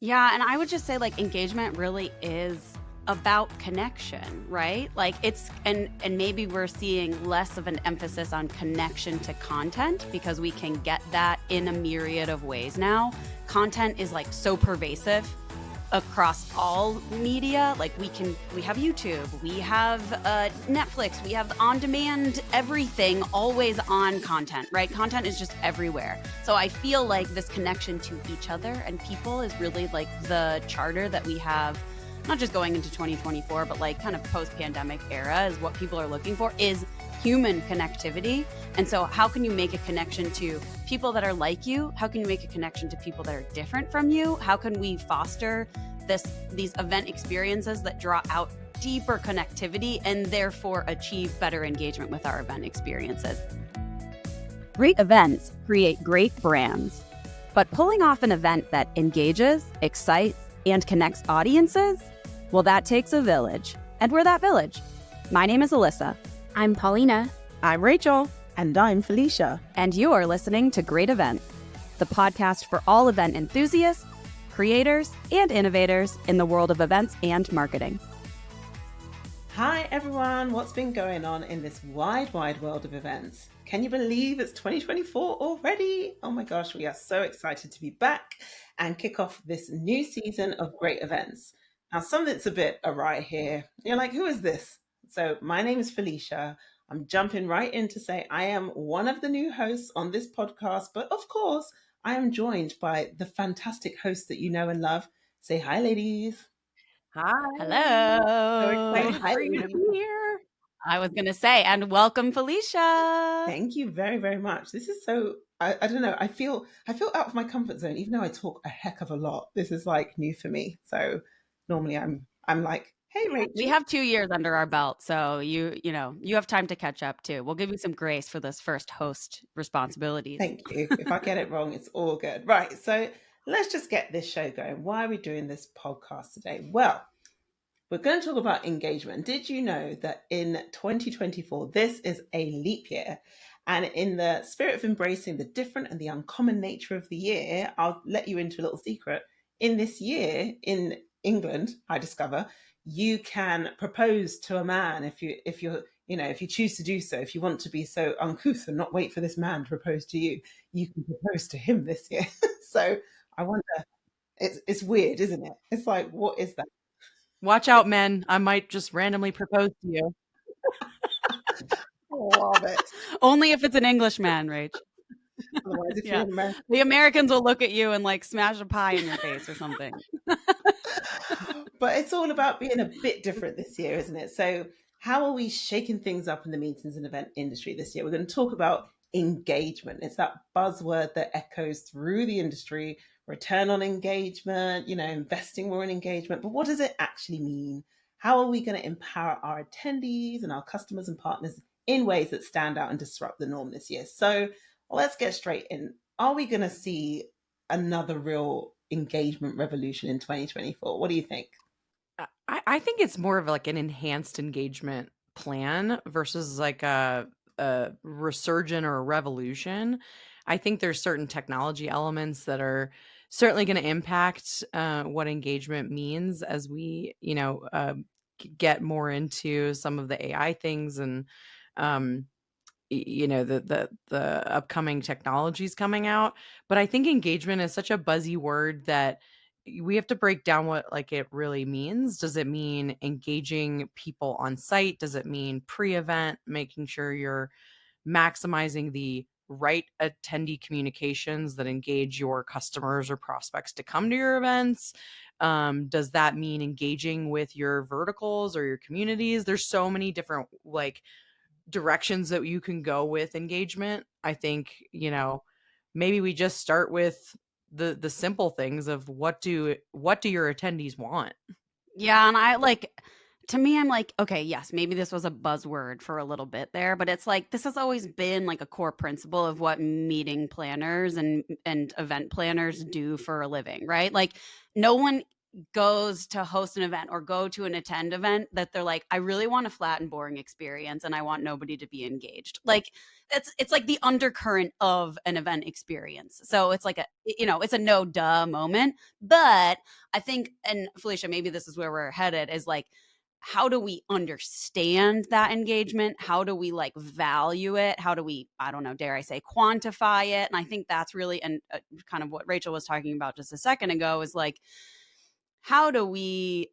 Yeah, and I would just say like engagement really is about connection, right? Like and maybe we're seeing less of an emphasis on connection to content because we can get that in a myriad of ways now. Content is like so pervasive across all media. Like we have YouTube, we have Netflix, we have on demand everything, always on content, right? Content is just everywhere. So I feel like this connection to each other and people is really like the charter that we have, not just going into 2024, but like kind of post-pandemic era is what people are looking for is human connectivity. And so how can you make a connection to people that are like you? How can you make a connection to people that are different from you? How can we foster these event experiences that draw out deeper connectivity and therefore achieve better engagement with our event experiences? Great events create great brands, but pulling off an event that engages, excites, and connects audiences, well, that takes a village. And we're that village. My name is Alyssa. I'm Paulina. I'm Rachel. And I'm Felicia. And you are listening to Great Events, the podcast for all event enthusiasts, creators, and innovators in the world of events and marketing. Hi, everyone. What's been going on in this wide world of events? Can you believe it's 2024 already? Oh my gosh, we are so excited to be back and kick off this new season of Great Events. Now, something's a bit awry here. You're like, who is this? So my name is Felicia. I'm jumping right in to say I am one of the new hosts on this podcast, but of course, I am joined by the fantastic hosts that you know and love. Say hi, ladies. Hi. Hello. So excited for you to be here. I was going to say, and welcome, Felicia. Thank you very, very much. This is so, I don't know, I feel out of my comfort zone, even though I talk a heck of a lot. This is like new for me. So normally I'm like, hey, Rachel. We have 2 years under our belt, so you have time to catch up too. We'll give you some grace for this first host responsibilities. Thank you. If I get it wrong, it's all good. Right. So let's just get this show going. Why are we doing this podcast today? Well, we're going to talk about engagement. Did you know that in 2024, this is a leap year? And in the spirit of embracing the different and the uncommon nature of the year, I'll let you into a little secret. In this year, in England, I discover, you can propose to a man if you choose to do so. If you want to be so uncouth and not wait for this man to propose to you, you can propose to him this year. So I wonder, it's weird, isn't it? It's like, what is that? Watch out, men. I might just randomly propose to you. Love it. Only if it's an Englishman, Rach. Otherwise, if you're American, the Americans will look at you and like smash a pie in your face or something. But it's all about being a bit different this year, isn't it? So how are we shaking things up in the meetings and event industry this year? We're going to talk about engagement. It's that buzzword that echoes through the industry, return on engagement, investing more in engagement. But what does it actually mean? How are we going to empower our attendees and our customers and partners in ways that stand out and disrupt the norm this year? So let's get straight in. Are we going to see another real engagement revolution in 2024? What do you think? I think it's more of like an enhanced engagement plan versus like a resurgent or a revolution. I think there's certain technology elements that are certainly going to impact what engagement means as we, get more into some of the AI things and, the upcoming technologies coming out. But I think engagement is such a buzzy word that we have to break down what like it really means. Does it mean engaging people on site? Does it mean pre-event, making sure you're maximizing the right attendee communications that engage your customers or prospects to come to your events? Does that mean engaging with your verticals or your communities? There's so many different like directions that you can go with engagement. I think, maybe we just start with the simple things of what do your attendees want? Yeah, and to me, I'm like, okay, yes, maybe this was a buzzword for a little bit there, but it's like this has always been like a core principle of what meeting planners and event planners do for a living, right? Like no one goes to host an event or go to an attend event that they're like, I really want a flat and boring experience and I want nobody to be engaged. Like it's like the undercurrent of an event experience. So it's like it's a no duh moment. But I think, and Felicia, maybe this is where we're headed, is like, how do we understand that engagement? How do we like value it? How do we, I don't know, dare I say, quantify it? And I think that's really, and kind of what Rachel was talking about just a second ago, is like, how do we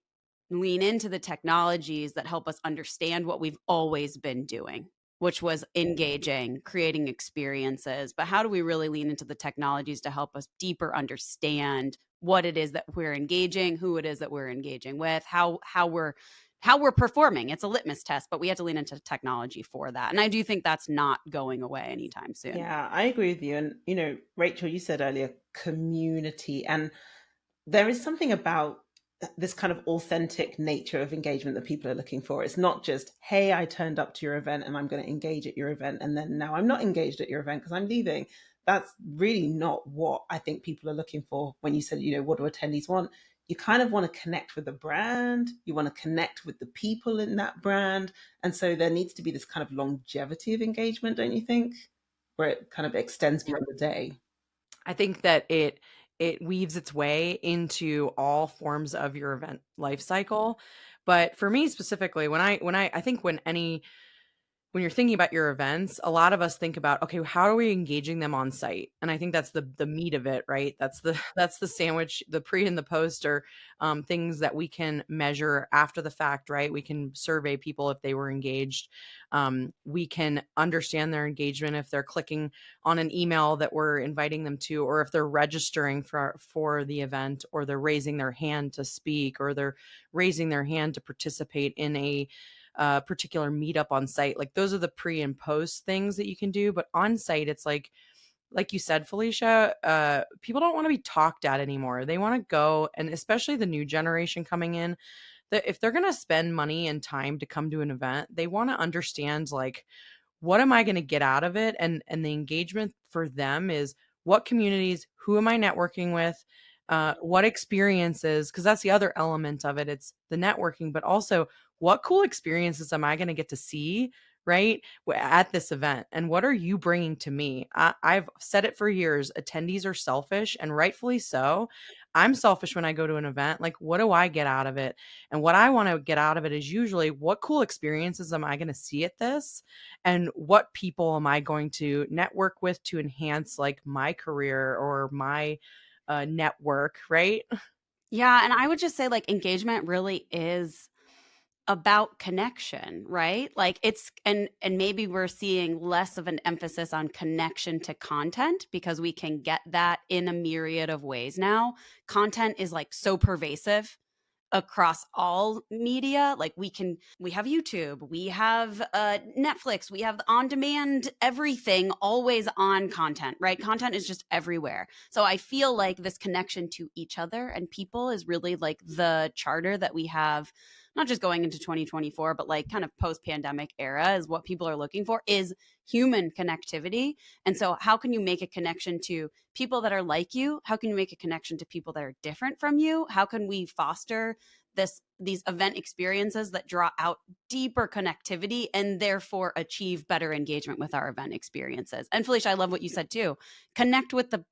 lean into the technologies that help us understand what we've always been doing, which was engaging, creating experiences? But how do we really lean into the technologies to help us deeper understand what it is that we're engaging, who it is that we're engaging with, how we're performing? It's a litmus test, but we have to lean into technology for that. And I do think that's not going away anytime soon. Yeah, I agree with you. And, Rachel, you said earlier, community. And there is something about this kind of authentic nature of engagement that people are looking for. It's not just, hey, I turned up to your event and I'm going to engage at your event, and then now I'm not engaged at your event because I'm leaving. That's really not what I think people are looking for. When you said, what do attendees want? You kind of want to connect with the brand. You want to connect with the people in that brand. And so there needs to be this kind of longevity of engagement, don't you think? Where it kind of extends beyond the day. I think that it weaves its way into all forms of your event life cycle. But for me specifically, when you're thinking about your events, a lot of us think about, okay, how are we engaging them on site? And I think that's the meat of it, right? That's the sandwich, the pre and the post are things that we can measure after the fact, right? We can survey people if they were engaged. We can understand their engagement if they're clicking on an email that we're inviting them to, or if they're registering for the event, or they're raising their hand to speak, or they're raising their hand to participate in a particular meetup on site. Like those are the pre and post things that you can do. But on site, it's like you said, Felicia, people don't want to be talked at anymore. They want to go, and especially the new generation coming in, that if they're going to spend money and time to come to an event, they want to understand, like, what am I going to get out of it? And the engagement for them is, what communities, who am I networking with? What experiences, because that's the other element of it. It's the networking, but also what cool experiences am I going to get to see, right, at this event? And what are you bringing to me? I've said it for years, attendees are selfish, and rightfully so. I'm selfish when I go to an event. Like, what do I get out of it? And what I want to get out of it is usually, what cool experiences am I going to see at this? And what people am I going to network with to enhance like my career or my network, right? Yeah. And I would just say, like, engagement really is about connection, right? Like it's, and maybe we're seeing less of an emphasis on connection to content because we can get that in a myriad of ways now. Content is like so pervasive across all media. Like we have YouTube, we have Netflix, we have on demand, everything, always on content, right? Content is just everywhere. So I feel like this connection to each other and people is really like the charter that we have, not just going into 2024, but like kind of post-pandemic era, is what people are looking for, is human connectivity. And so how can you make a connection to people that are like you? How can you make a connection to people that are different from you? How can we foster these event experiences that draw out deeper connectivity and therefore achieve better engagement with our event experiences? And Felicia, I love what you said too. Connect with the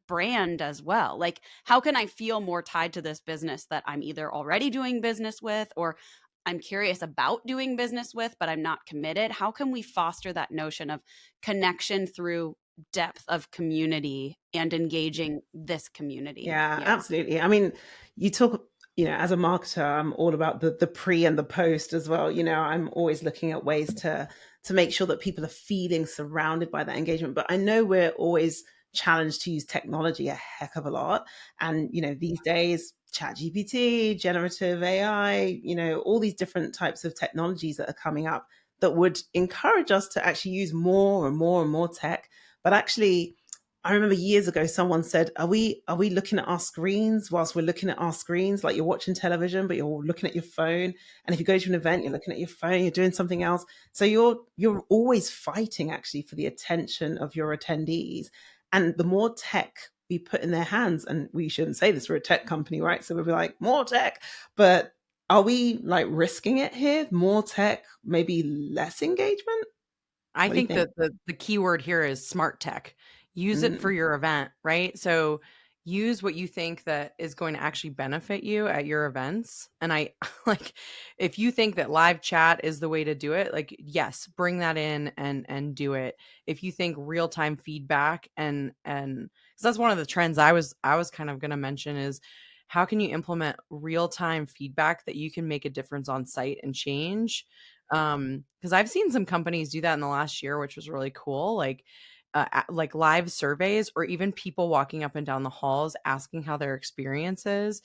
brand as well. Like, how can I feel more tied to this business that I'm either already doing business with, or I'm curious about doing business with, but I'm not committed? How can we foster that notion of connection through depth of community and engaging this community? Yeah, absolutely. I mean, you talk, as a marketer, I'm all about the pre and the post as well. I'm always looking at ways to make sure that people are feeling surrounded by that engagement. But I know we're always challenged to use technology a heck of a lot. And, these days, ChatGPT, generative AI, all these different types of technologies that are coming up that would encourage us to actually use more and more and more tech. But actually, I remember years ago, someone said, are we looking at our screens whilst we're looking at our screens? Like, you're watching television, but you're looking at your phone. And if you go to an event, you're looking at your phone, you're doing something else. So you're always fighting actually for the attention of your attendees. And the more tech be put in their hands. And we shouldn't say this, we're a tech company, right? So we'll be like, more tech. But are we like risking it here? More tech, maybe less engagement? I What do you think think? that the key word here is smart tech. Use it for Mm. your event, right? So use what you think that is going to actually benefit you at your events. And I like if you think that live chat is the way to do it, like yes, bring that in and do it. If you think real-time feedback and because that's one of the trends I was kind of going to mention is how can you implement real-time feedback that you can make a difference on site and change because I've seen some companies do that in the last year, which was really cool. Like live surveys or even people walking up and down the halls asking how their experience is,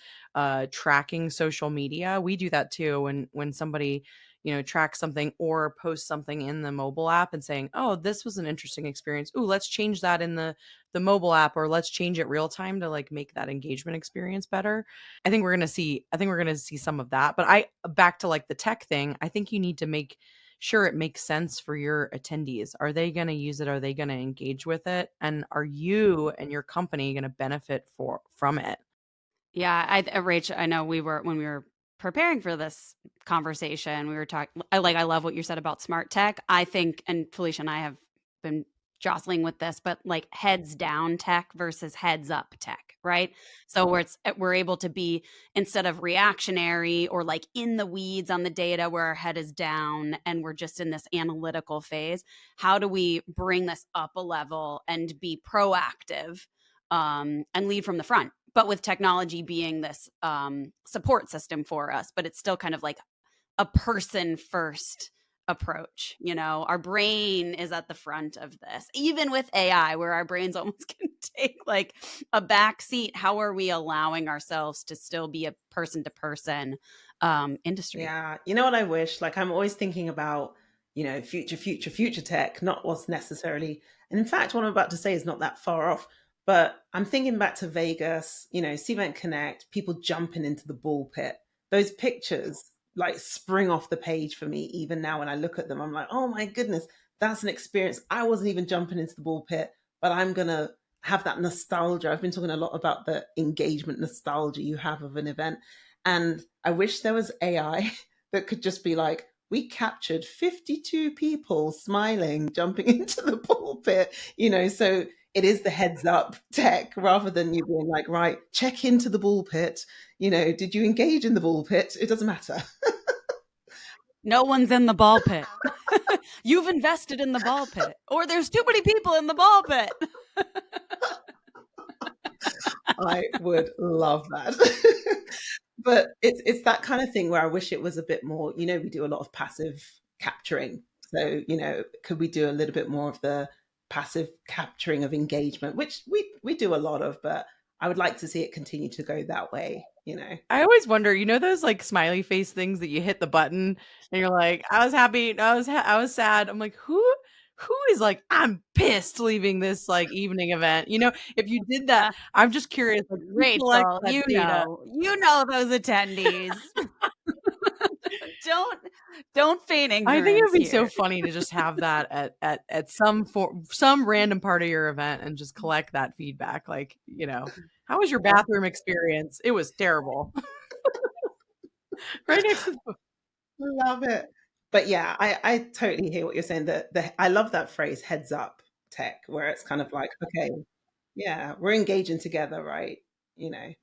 tracking social media. We do that too when somebody, tracks something or posts something in the mobile app and saying, "Oh, this was an interesting experience. Ooh, let's change that in the mobile app or let's change it real time to like make that engagement experience better." I think we're going to see some of that. But I back to like the tech thing, I think you need to make sure it makes sense for your attendees. Are they going to use it? Are they going to engage with it? And are you and your company going to benefit from it? Yeah, Rach, I know when we were preparing for this conversation, we were talking. I love what you said about smart tech. I think, and Felicia and I have been jostling with this, but like heads down tech versus heads up tech, right? So where we're able to be instead of reactionary or like in the weeds on the data where our head is down and we're just in this analytical phase. How do we bring this up a level and be proactive? And lead from the front, but with technology being this support system for us, but it's still kind of like a person first approach. Our brain is at the front of this, even with AI, where our brains almost can take like a back seat. How are we allowing ourselves to still be a person to person industry? Yeah. You know what I wish? Like, I'm always thinking about, future tech, not what's necessarily. And in fact, what I'm about to say is not that far off. But I'm thinking back to Vegas, Cvent Connect, people jumping into the ball pit. Those pictures like spring off the page for me. Even now, when I look at them, I'm like, oh my goodness, that's an experience. I wasn't even jumping into the ball pit, but I'm going to have that nostalgia. I've been talking a lot about the engagement nostalgia you have of an event. And I wish there was AI that could just be like, we captured 52 people smiling, jumping into the pulpit, so it is the heads up tech rather than you being like, right, check into the ball pit. Did you engage in the ball pit? It doesn't matter. No one's in the ball pit. You've invested in the ball pit, or there's too many people in the ball pit. I would love that. But it's that kind of thing where I wish it was a bit more, we do a lot of passive capturing. So, could we do a little bit more of the passive capturing of engagement, which we do a lot of, but I would like to see it continue to go that way. I always wonder, those like smiley face things that you hit the button and you're like, I was happy, I was sad. I'm like, who is like, I'm pissed leaving this like evening event. If you did that, I'm just curious, like who collects Rachel, that data? you know those attendees. Don't feign I think ignorance it'd be so here. funny to just have that at some random part of your event and just collect that feedback. Like, how was your bathroom experience? It was terrible. Right next to the Love it. But yeah, I totally hear what you're saying. I love that phrase, heads up tech, where it's kind of like, okay, yeah, we're engaging together, right? You know.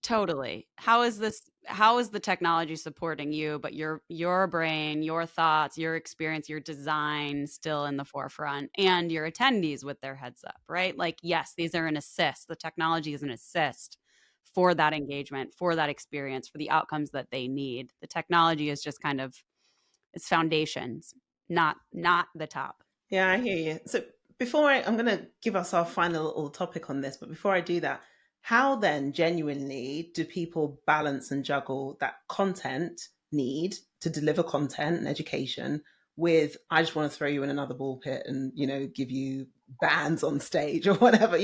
Totally. How is the technology supporting you, but your brain, your thoughts, your experience, your design still in the forefront and your attendees with their heads up, right? Like, yes, these are an assist. The technology is an assist for that engagement, for that experience, for the outcomes that they need. The technology is just kind of it's foundations, not the top. Yeah, I hear you. So I'm going to give us our final little topic on this, but before I do that, how then genuinely do people balance and juggle that content need to deliver content and education with, I just want to throw you in another ball pit and, give you bands on stage or whatever,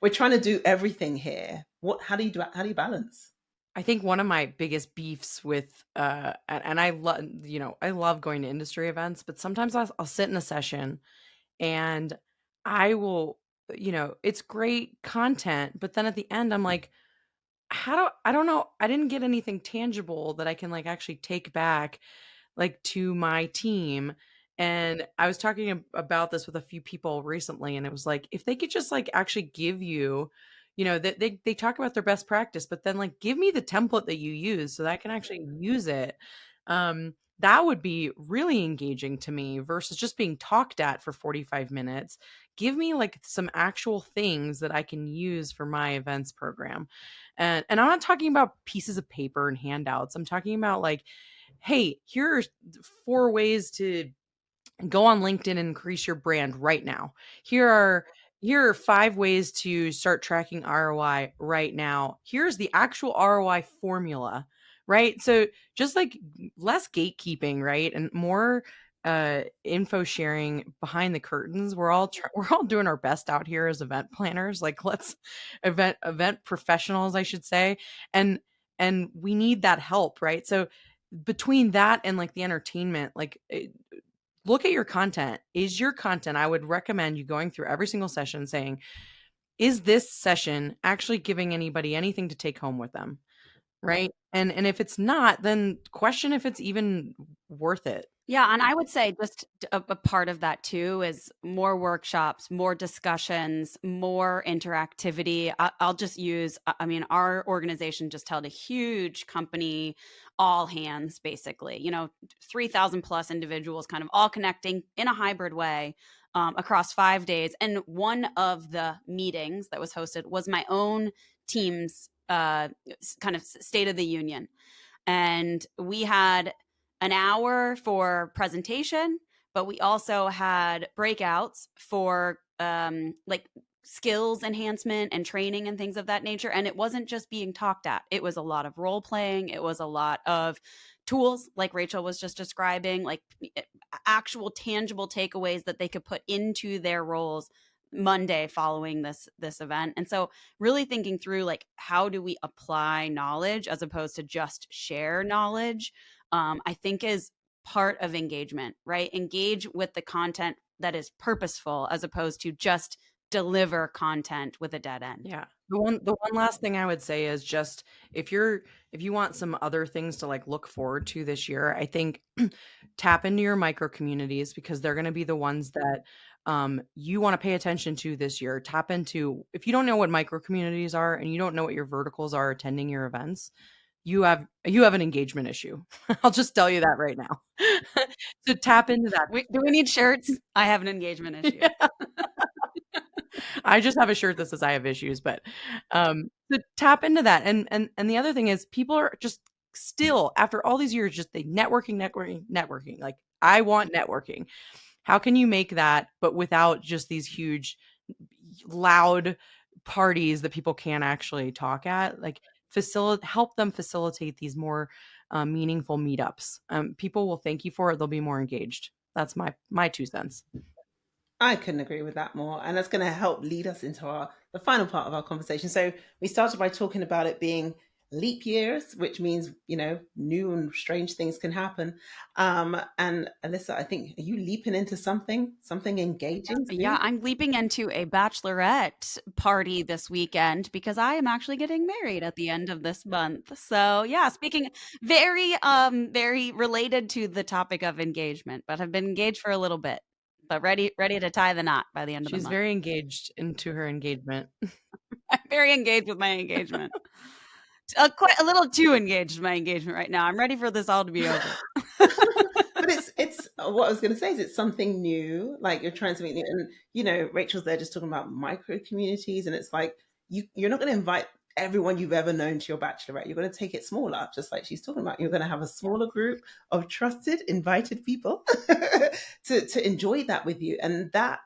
we're trying to do everything here. How do you balance? I think one of my biggest beefs with and I love going to industry events, but sometimes I'll sit in a session and I will it's great content, but then at the end I'm like, I don't know, I didn't get anything tangible that I can like actually take back like to my team. And I was talking about this with a few people recently, and it was like, if they could just like actually give you, that they talk about their best practice, but then like give me the template that you use so that I can actually use it. That would be really engaging to me versus just being talked at for 45 minutes. Give me like some actual things that I can use for my events program. And I'm not talking about pieces of paper and handouts. I'm talking about like, hey, here are 4 ways to go on LinkedIn and increase your brand right now. Here are 5 ways to start tracking ROI right now. Here's the actual ROI formula, right? So just like less gatekeeping, right? And more info sharing behind the curtains. We're all doing our best out here as event planners. Like let's event professionals, I should say. And we need that help, right? So between that and like the entertainment, like look at your content. Is your content, I would recommend you going through every single session saying, is this session actually giving anybody anything to take home with them? Right. And if it's not, then question if it's even worth it. Yeah, and I would say just a part of that too is more workshops, more discussions, more interactivity. I'll just use, I mean, our organization just held a huge company all hands, basically, 3,000 plus individuals kind of all connecting in a hybrid way across 5 days. And one of the meetings that was hosted was my own team's kind of State of the Union. And we had an hour for presentation, but we also had breakouts for like skills enhancement and training and things of that nature. And it wasn't just being talked at. It was a lot of role playing. It was a lot of tools like Rachel was just describing, like actual tangible takeaways that they could put into their roles Monday following this event. And so really thinking through like how do we apply knowledge as opposed to just share knowledge, I think is part of engagement, right? Engage with the content that is purposeful as opposed to just deliver content with a dead end. Yeah. The one last thing I would say is just if you want some other things to like look forward to this year, I think tap into your micro communities because they're going to be the ones that you want to pay attention to this year. Tap into, if you don't know what micro communities are and you don't know what your verticals are attending your events, you have an engagement issue. I'll just tell you that right now. So tap into that. Do we need shirts? I have an engagement issue. Yeah. I just have a shirt that says I have issues, but to tap into that. And the other thing is people are just still after all these years, just the networking. Like I want networking. How can you make that, but without just these huge, loud parties that people can't actually talk at? Like help them facilitate these more meaningful meetups. People will thank you for it. They'll be more engaged. That's my 2 cents. I couldn't agree with that more. And that's going to help lead us into the final part of our conversation. So we started by talking about it being leap years, which means, new and strange things can happen. And Alyssa, I think, are you leaping into something engaging? Yeah, I'm leaping into a bachelorette party this weekend because I am actually getting married at the end of this month. So yeah, speaking very, very related to the topic of engagement, but have been engaged for a little bit, but ready to tie the knot by the end of the month. She's very engaged into her engagement. I'm very engaged with my engagement. Quite a little too engaged with my engagement right now. I'm ready for this all to be over. But it's what I was going to say is it's something new, like you're trying something new. And, Rachel's there just talking about micro communities. And it's like, you're not going to invite everyone you've ever known to your bachelorette. You're going to take it smaller, just like she's talking about. You're going to have a smaller group of trusted, invited people to enjoy that with you. And that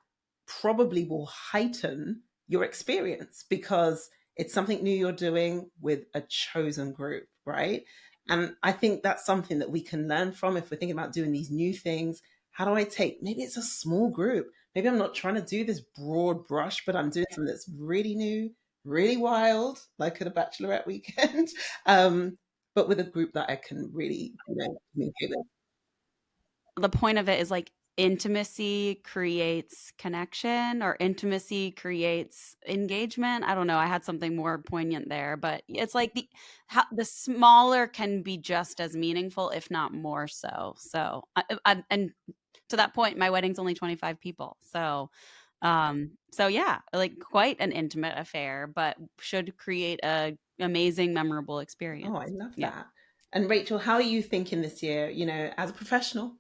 probably will heighten your experience because it's something new you're doing with a chosen group, right? And I think that's something that we can learn from if we're thinking about doing these new things. How do I maybe it's a small group. Maybe I'm not trying to do this broad brush, but I'm doing something that's really new, really wild, like at a bachelorette weekend, but with a group that I can really communicate with. The point of it is like intimacy creates connection or intimacy creates engagement. I don't know. I had something more poignant there, but it's like the smaller can be just as meaningful, if not more so. So, and to that point, my wedding's only 25 people. So yeah, like quite an intimate affair, but should create a amazing, memorable experience. Oh, I love Yeah. that. And Rachel, how are you thinking this year? As a professional,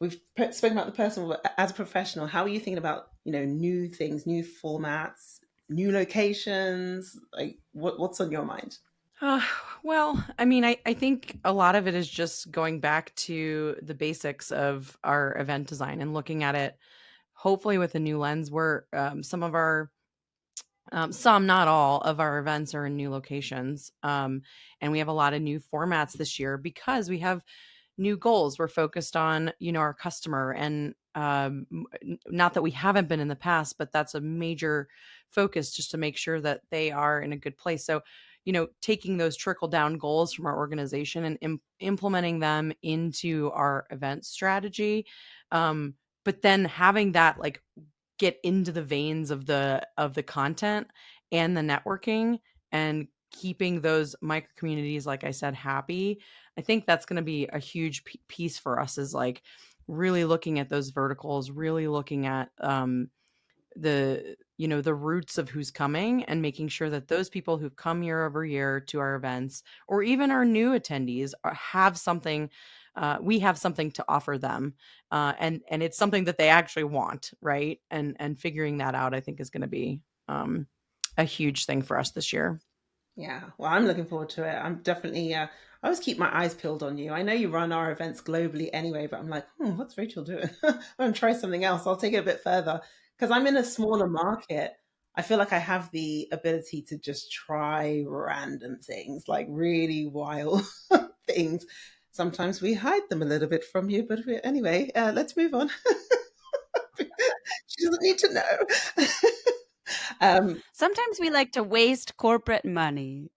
we've spoken about the personal, but as a professional, how are you thinking about, new things, new formats, new locations? Like, what's on your mind? Uh, well, I mean, I think a lot of it is just going back to the basics of our event design and looking at it, hopefully with a new lens where some, not all, of our events are in new locations. And we have a lot of new formats this year because we have new goals. We're focused on, our customer, and not that we haven't been in the past, but that's a major focus just to make sure that they are in a good place. So, taking those trickle down goals from our organization and implementing them into our event strategy. But then having that like get into the veins of the content and the networking, and keeping those micro communities, like I said, happy. I think that's going to be a huge piece for us, is like really looking at those verticals, really looking at the roots of who's coming, and making sure that those people who come year over year to our events, or even our new attendees, have something. We have something to offer them, and it's something that they actually want, right? And figuring that out, I think, is going to be a huge thing for us this year. Yeah, well, I'm looking forward to it. I'm definitely, I always keep my eyes peeled on you. I know you run our events globally anyway, but I'm like, what's Rachel doing? I'm going to try something else. I'll take it a bit further because I'm in a smaller market. I feel like I have the ability to just try random things, like really wild things. Sometimes we hide them a little bit from you, but anyway, let's move on. She doesn't need to know. Sometimes we like to waste corporate money.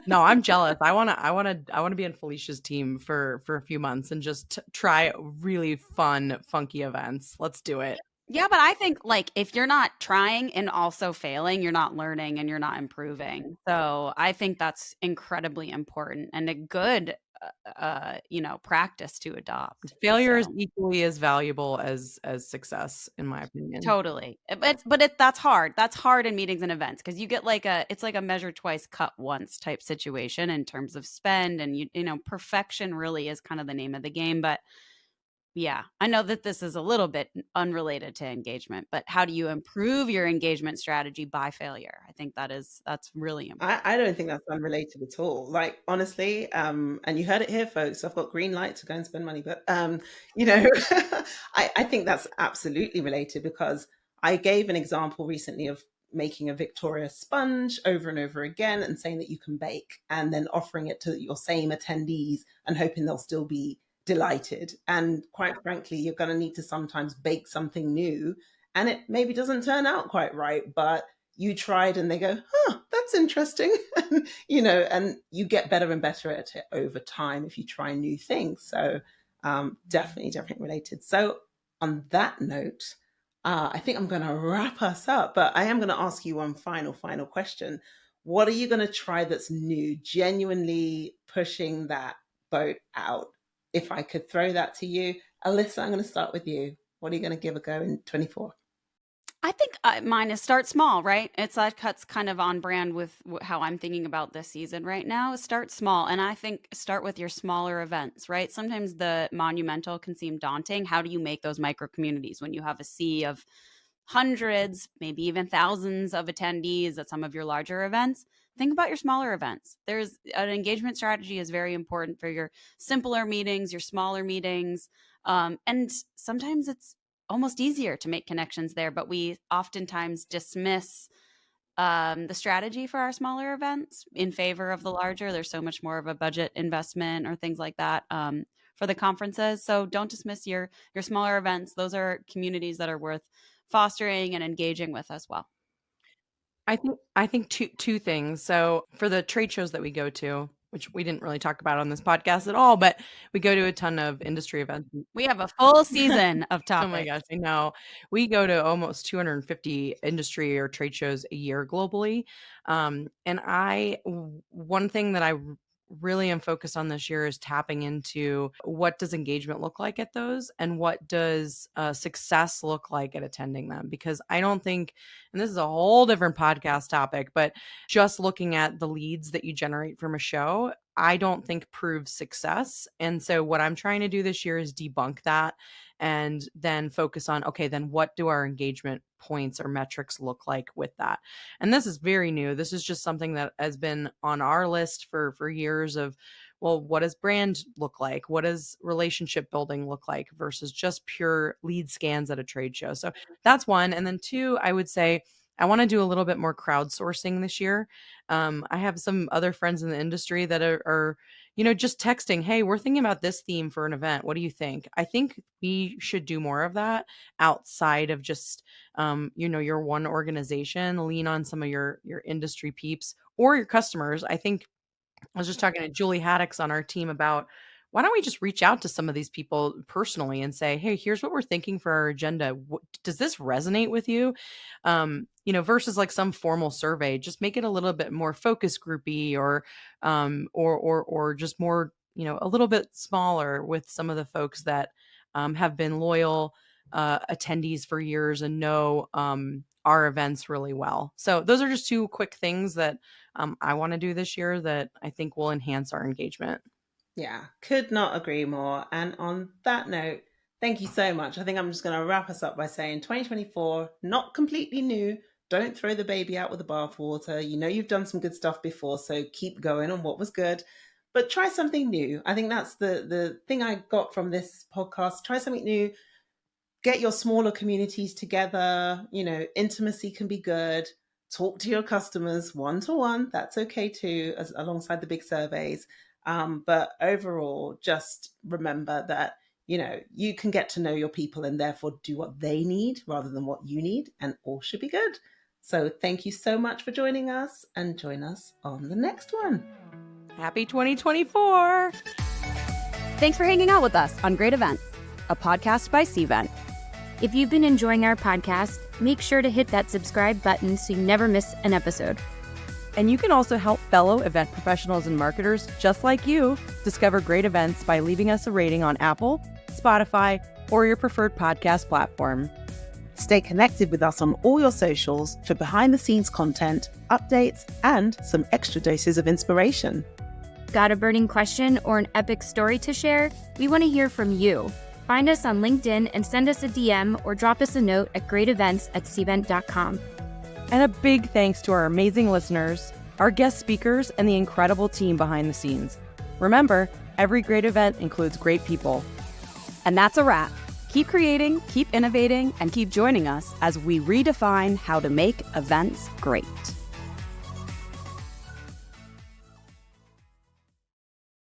No, I'm jealous. I want to be on Felicia's team for a few months and just try really fun, funky events. Let's do it. Yeah, but I think like if you're not trying and also failing, you're not learning and you're not improving. So I think that's incredibly important and a good, practice to adopt. Failure is So equally as valuable as success, in my opinion. totally, that's hard. That's hard in meetings and events because you get it's like a measure twice, cut once type situation in terms of spend, and perfection really is kind of the name of the game, but. Yeah, I know that this is a little bit unrelated to engagement, but how do you improve your engagement strategy by failure? I think that's really important. I don't think that's unrelated at all. Like honestly, and you heard it here, folks. I've got green light to go and spend money, but you know, I think that's absolutely related because I gave an example recently of making a Victoria sponge over and over again and saying that you can bake and then offering it to your same attendees and hoping they'll still be delighted. And quite frankly, you're going to need to sometimes bake something new and it maybe doesn't turn out quite right, but you tried and they go, that's interesting. And you get better and better at it over time if you try new things. So definitely related. So on that note, I think I'm going to wrap us up, but I am going to ask you one final question. What are you going to try that's new, genuinely pushing that boat out? If I could throw that to you, Alyssa, I'm going to start with you. What are you going to give a go in 24? I think mine is start small, right? It's like cuts kind of on brand with how I'm thinking about this season right now. Start small. And I think start with your smaller events, right? Sometimes the monumental can seem daunting. How do you make those micro communities when you have a sea of hundreds, maybe even thousands of attendees at some of your larger events? Think about your smaller events. There's an engagement strategy is very important for your simpler meetings, your smaller meetings. And sometimes it's almost easier to make connections there, but we oftentimes dismiss the strategy for our smaller events in favor of the larger. There's so much more of a budget investment or things like that for the conferences. So don't dismiss your smaller events. Those are communities that are worth fostering and engaging with as well. I think two things. So for the trade shows that we go to, which we didn't really talk about on this podcast at all, but we go to a ton of industry events. We have a full season of topics. Oh my gosh, I know. We go to almost 250 industry or trade shows a year globally. One thing that I really am focused on this year is tapping into what does engagement look like at those, and what does success look like at attending them. Because I don't think, and this is a whole different podcast topic, but just looking at the leads that you generate from a show, I don't think proves success. And so what I'm trying to do this year is debunk that, and then focus on, okay, then what do our engagement points or metrics look like with that? And this is very new. This is just something that has been on our list for years of, well, what does brand look like? What does relationship building look like versus just pure lead scans at a trade show? So that's one. And then two, I would say I want to do a little bit more crowdsourcing this year. I have some other friends in the industry that are just texting, hey, we're thinking about this theme for an event. What do you think? I think we should do more of that outside of just, your one organization. Lean on some of your industry peeps or your customers. I think I was just talking to Julie Haddix on our team about, why don't we just reach out to some of these people personally and say, hey, here's what we're thinking for our agenda. Does this resonate with you? Versus like some formal survey, just make it a little bit more focus groupy or just more, a little bit smaller with some of the folks that have been loyal attendees for years and know our events really well. So those are just two quick things that I want to do this year that I think will enhance our engagement. Yeah, could not agree more. And on that note, thank you so much. I think I'm just going to wrap us up by saying 2024, not completely new. Don't throw the baby out with the bathwater. You've done some good stuff before, so keep going on what was good, but try something new. I think that's the thing I got from this podcast. Try something new. Get your smaller communities together. Intimacy can be good. Talk to your customers one-to-one. That's okay too, alongside the big surveys. But overall, just remember that, you can get to know your people and therefore do what they need rather than what you need, and all should be good. So thank you so much for joining us, and join us on the next one. Happy 2024. Thanks for hanging out with us on Great Events, a podcast by Cvent. If you've been enjoying our podcast, make sure to hit that subscribe button so you never miss an episode. And you can also help fellow event professionals and marketers just like you discover great events by leaving us a rating on Apple, Spotify, or your preferred podcast platform. Stay connected with us on all your socials for behind-the-scenes content, updates, and some extra doses of inspiration. Got a burning question or an epic story to share? We want to hear from you. Find us on LinkedIn and send us a DM or drop us a note at greatevents@cvent.com. And a big thanks to our amazing listeners, our guest speakers, and the incredible team behind the scenes. Remember, every great event includes great people. And that's a wrap. Keep creating, keep innovating, and keep joining us as we redefine how to make events great.